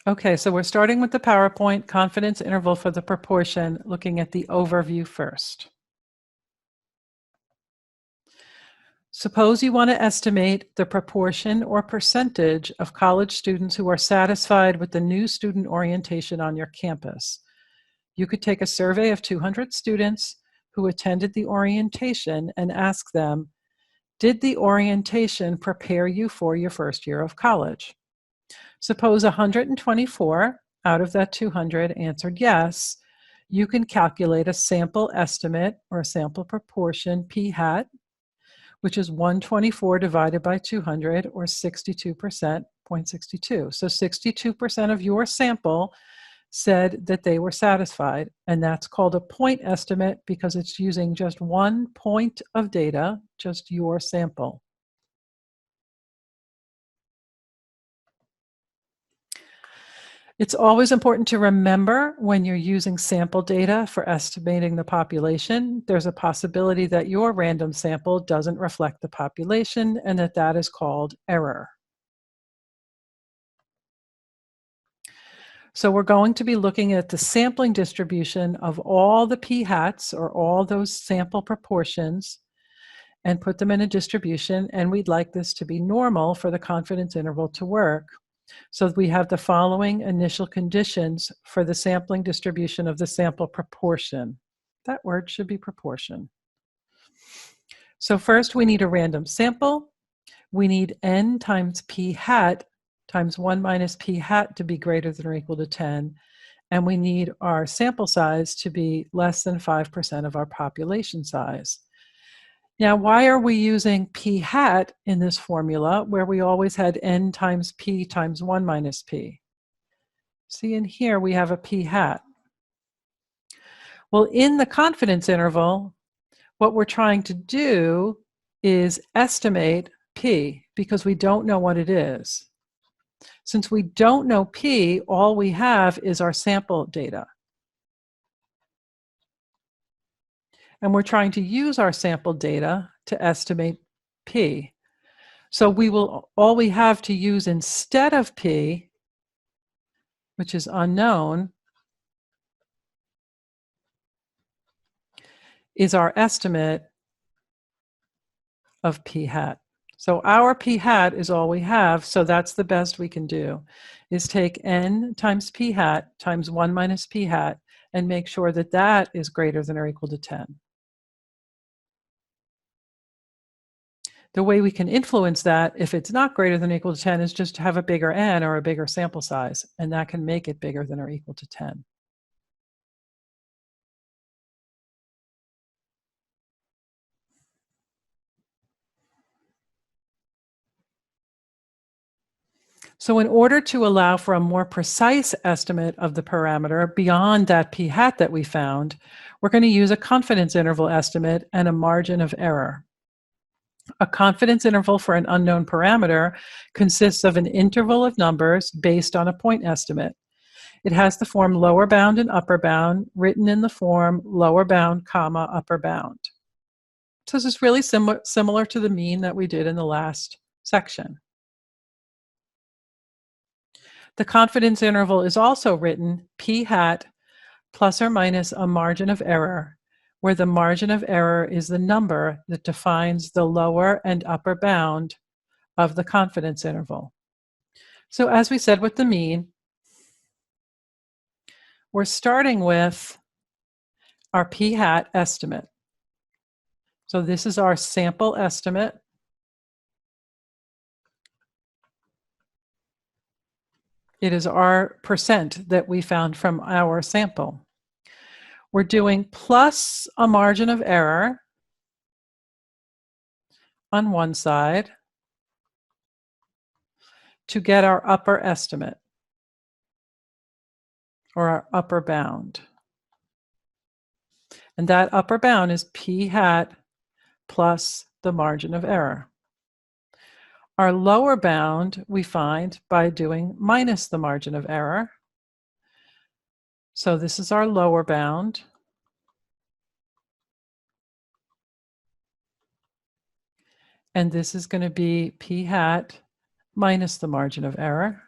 Okay, so we're starting with the PowerPoint confidence interval for the proportion, looking at the overview first. Suppose you want to estimate the proportion or percentage of college students who are satisfied with the new student orientation on your campus. You could take a survey of 200 students who attended the orientation and ask them, did the orientation prepare you for your first year of college? Suppose 124 out of that 200 answered yes. You can calculate a sample estimate or a sample proportion, p hat, which is 124 divided by 200, or 62%, 0.62. So 62% of your sample said that they were satisfied, and that's called a point estimate because it's using just 1 point of data, just your sample. It's always important to remember when you're using sample data for estimating the population, there's a possibility that your random sample doesn't reflect the population and that is called error. So we're going to be looking at the sampling distribution of all the p hats, or all those sample proportions, and put them in a distribution, and we'd like this to be normal for the confidence interval to work. So we have the following initial conditions for the sampling distribution of the sample proportion. That word should be proportion. So first we need a random sample. We need n times p hat times 1 minus p hat to be greater than or equal to 10. And we need our sample size to be less than 5% of our population size. Now, why are we using p hat in this formula where we always had n times p times 1 minus p? See, in here we have a p hat. Well, in the confidence interval, what we're trying to do is estimate p because we don't know what it is. Since we don't know p, all we have is our sample data. And we're trying to use our sample data to estimate p. So all we have to use instead of p, which is unknown, is our estimate of p hat. So our p hat is all we have, so that's the best we can do, is take n times p hat times 1 minus p hat and make sure that that is greater than or equal to 10. The way we can influence that, if it's not greater than or equal to 10, is just to have a bigger n or a bigger sample size, and that can make it bigger than or equal to 10. So in order to allow for a more precise estimate of the parameter beyond that p hat that we found, we're going to use a confidence interval estimate and a margin of error. A confidence interval for an unknown parameter consists of an interval of numbers based on a point estimate. It has the form lower bound and upper bound, written in the form lower bound, comma, upper bound. So this is really similar to the mean that we did in the last section. The confidence interval is also written p hat plus or minus a margin of error, where the margin of error is the number that defines the lower and upper bound of the confidence interval. So as we said with the mean, we're starting with our p hat estimate. So this is our sample estimate. It is our percent that we found from our sample. We're doing plus a margin of error on one side to get our upper estimate, or our upper bound. And that upper bound is p hat plus the margin of error. Our lower bound we find by doing minus the margin of error. So this is our lower bound. And this is going to be p hat minus the margin of error.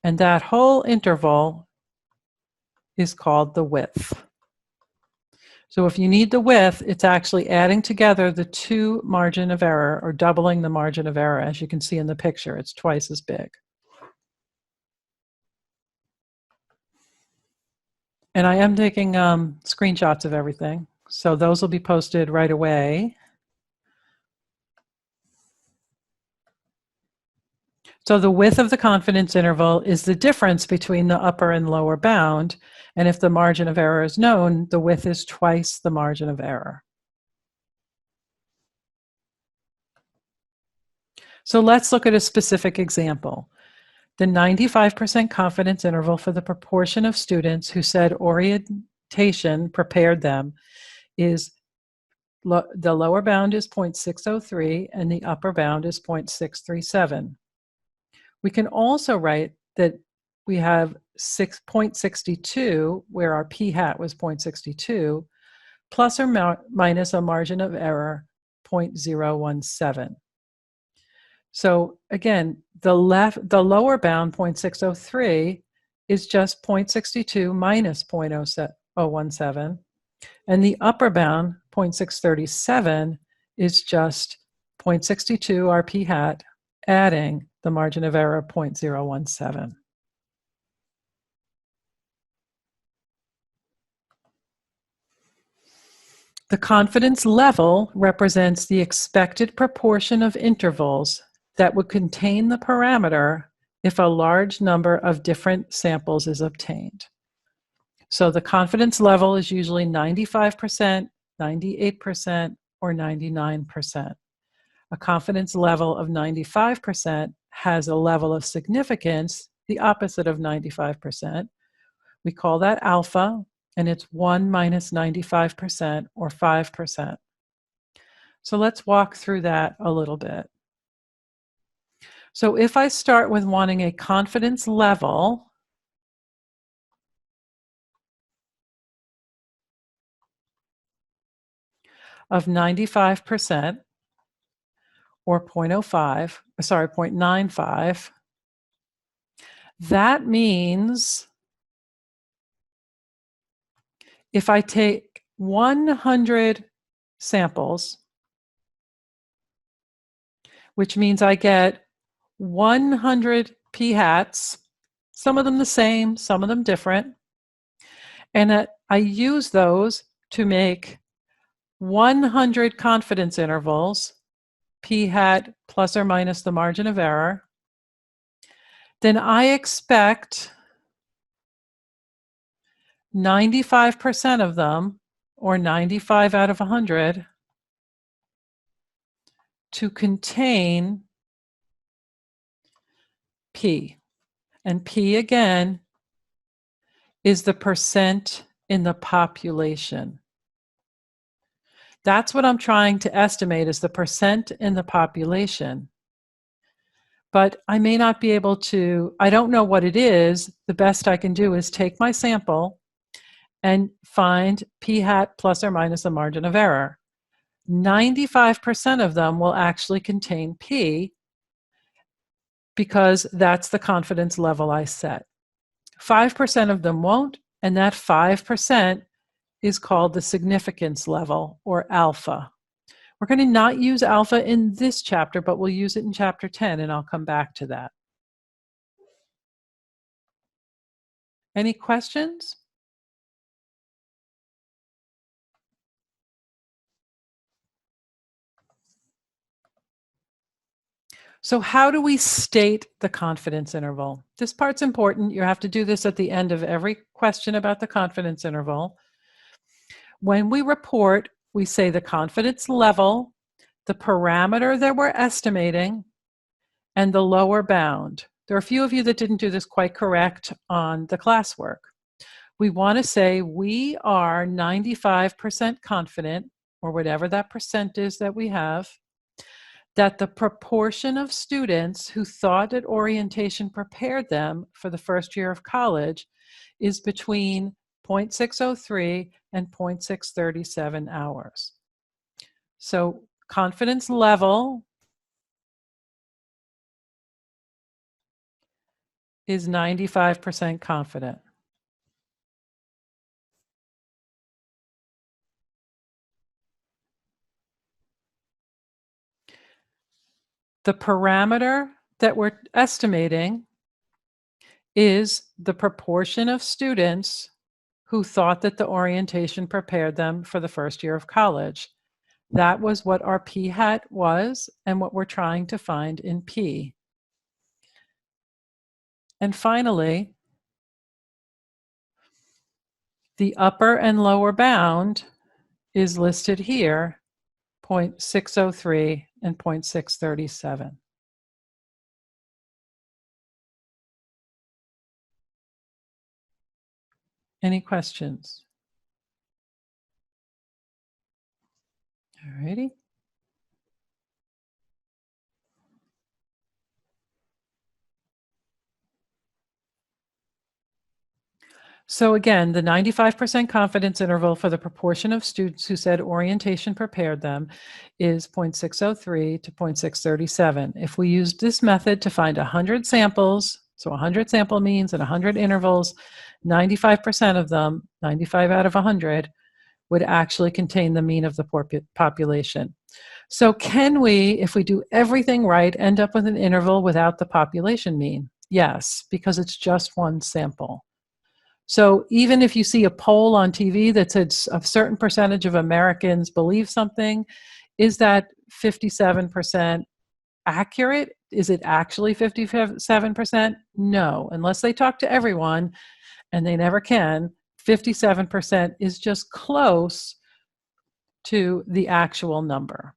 And that whole interval is called the width. So if you need the width, it's actually adding together the two margin of error, or doubling the margin of error. As you can see in the picture, it's twice as big. And I am taking screenshots of everything, so those will be posted right away. So the width of the confidence interval is the difference between the upper and lower bound, and if the margin of error is known, the width is twice the margin of error. So let's look at a specific example. The 95% confidence interval for the proportion of students who said orientation prepared them is the lower bound is 0.603 and the upper bound is 0.637. We can also write that we have 0.62, where our p hat was 0.62, plus or minus a margin of error 0.017. So again, the lower bound 0.603 is just 0.62 minus 0.017, and the upper bound 0.637 is just 0.62 our p hat adding the margin of error 0.017. The confidence level represents the expected proportion of intervals that would contain the parameter if a large number of different samples is obtained. So the confidence level is usually 95%, 98%, or 99%. A confidence level of 95% has a level of significance, the opposite of 95%. We call that alpha, and it's 1 minus 95%, or 5%. So let's walk through that a little bit. So if I start with wanting a confidence level of 95%, or 0.95, that means if I take 100 samples, which means I get 100 p hats, some of them the same, some of them different, and I use those to make 100 confidence intervals, p hat plus or minus the margin of error, then I expect 95% of them, or 95 out of 100, to contain p. And p, again, is the percent in the population. That's what I'm trying to estimate, is the percent in the population. But I may not be able to, I don't know what it is. The best I can do is take my sample and find p hat plus or minus a margin of error. 95% of them will actually contain p, because that's the confidence level I set. 5% of them won't, and that 5% is called the significance level, or alpha. We're going to not use alpha in this chapter, but we'll use it in chapter 10, and I'll come back to that. Any questions? So how do we state the confidence interval? This part's important. You have to do this at the end of every question about the confidence interval. When we report, we say the confidence level, the parameter that we're estimating, and the lower bound. There are a few of you that didn't do this quite correct on the classwork. We want to say we are 95% confident, or whatever that percent is that we have, that the proportion of students who thought that orientation prepared them for the first year of college is between 0.603 and 0.637 hours. So confidence level is 95% confident. The parameter that we're estimating is the proportion of students who thought that the orientation prepared them for the first year of college. That was what our p hat was and what we're trying to find in p. And finally, the upper and lower bound is listed here, 0.603 and 0.637. Any questions? All righty. So again, the 95% confidence interval for the proportion of students who said orientation prepared them is 0.603 to 0.637. If we used this method to find 100 samples, so 100 sample means and 100 intervals, 95% of them, 95 out of 100, would actually contain the mean of the population. So can we, if we do everything right, end up with an interval without the population mean? Yes, because it's just one sample. So even if you see a poll on TV that says a certain percentage of Americans believe something, is that 57% accurate? Is it actually 57%? No, unless they talk to everyone, and they never can. 57% is just close to the actual number.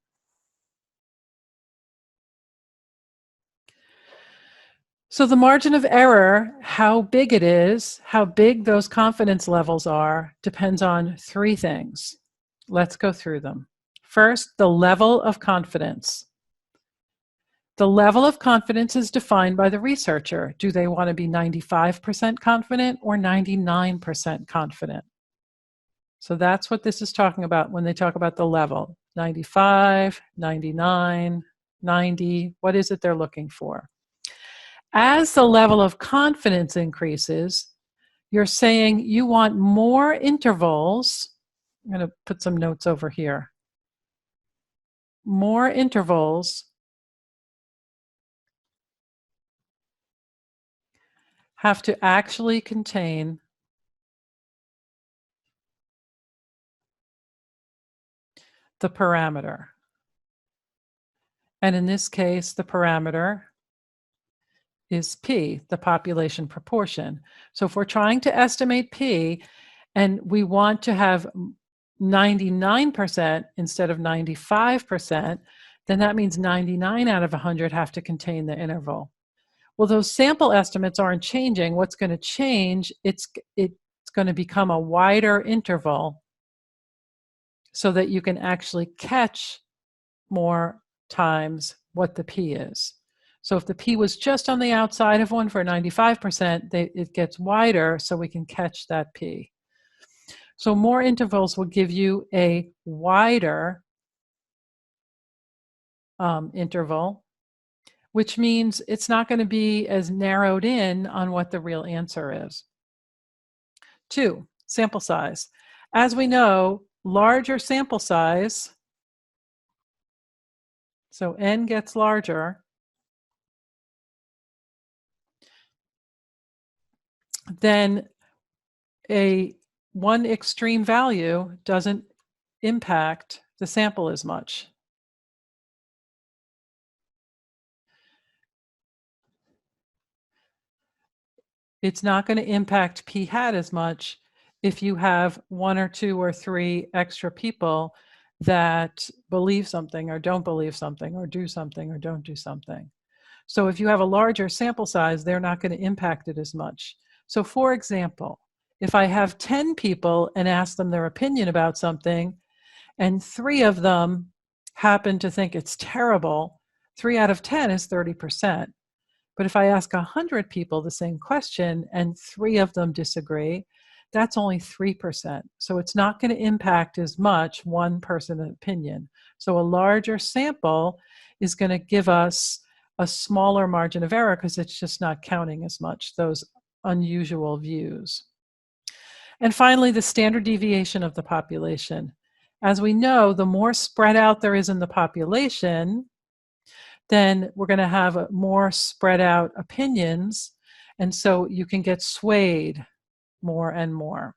So the margin of error, how big it is, how big those confidence levels are, depends on three things. Let's go through them. First, the level of confidence. The level of confidence is defined by the researcher. Do they want to be 95% confident or 99% confident? So that's what this is talking about when they talk about the level. 95, 99, 90, what is it they're looking for? As the level of confidence increases, you're saying you want more intervals. I'm going to put some notes over here. More intervals have to actually contain the parameter. And in this case, the parameter is P, the population proportion. So if we're trying to estimate P and we want to have 99% instead of 95%, then that means 99 out of 100 have to contain the interval. Well, those sample estimates aren't changing. What's going to change, it's going to become a wider interval so that you can actually catch more times what the P is. So if the P was just on the outside of one for 95%, it gets wider so we can catch that P. So more intervals will give you a wider interval, which means it's not going to be as narrowed in on what the real answer is. 2, sample size. As we know, larger sample size, so n gets larger, then one extreme value doesn't impact the sample as much. It's not going to impact p hat as much if you have 1 or 2 or 3 extra people that believe something or don't believe something or do something or don't do something. So if you have a larger sample size, they're not going to impact it as much. So for example, if I have 10 people and ask them their opinion about something, and 3 of them happen to think it's terrible, 3 out of 10 is 30%. But if I ask 100 people the same question and 3 of them disagree, that's only 3%. So it's not going to impact as much one person's opinion. So a larger sample is going to give us a smaller margin of error because it's just not counting as much, those unusual views. And finally, the standard deviation of the population. As we know, the more spread out there is in the population, then we're going to have more spread out opinions, and so you can get swayed more and more.